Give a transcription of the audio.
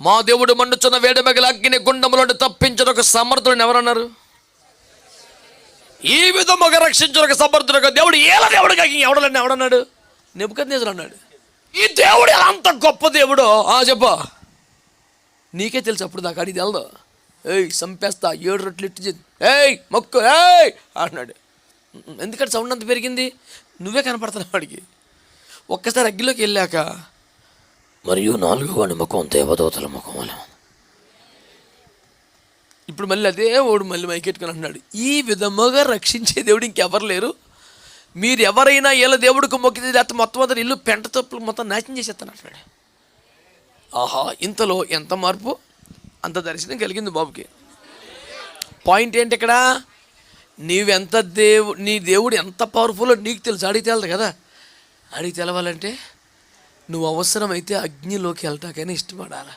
మా దేవుడు మండుచున్న వేడిమగల అగ్ని గుండములను తప్పించుటకు సమర్థుడు ఎవరన్నారు? ఈ విధముగా రక్షించుటకు సమర్థుడు దేవుడు. ఏల దేవుడుగా ఎవడన్నాడు? నెబుకద్నెజరు అన్నాడు. ఈ దేవుడు అంత గొప్ప దేవుడు. చెప్ప, నీకే తెలుసు. అప్పుడు దాకా అడిగి తెలదు. చంపేస్తా 7 రొట్టెలు ఇట్టి మొక్కు అన్నాడు. ఎందుకంటే సౌండ్ అంత పెరిగింది? నువ్వే కనపడుతున్నావు వాడికి. ఒక్కసారి అగ్గిలోకి వెళ్ళాక మరియు 4వ ముఖం దేవదూతల ముఖం అలా. ఇప్పుడు మళ్ళీ అదే ఓడు మళ్ళీ మైకెట్టుకుని అంటున్నాడు, ఈ విధముగా రక్షించే దేవుడు ఇంకెవరు లేరు. మీరు ఎవరైనా ఇలా దేవుడికి మొక్కితే లేకపోతే మొత్తం అందరు ఇల్లు పెంట తప్పులు మొత్తం నాశనం చేసేస్తాను అంటున్నాడు. ఆహా, ఇంతలో ఎంత మార్పు, అంత దర్శనం కలిగింది బాబుకి. పాయింట్ ఏంటి ఇక్కడ? నీ దేవుడు ఎంత పవర్ఫుల్లో నీకు తెలుసు. అడిగి తెలదు కదా. అడిగి తెలవాలంటే నువ్వు అవసరమైతే అగ్నిలోకి వెళ్ళటాకైనా ఇష్టపడాలి.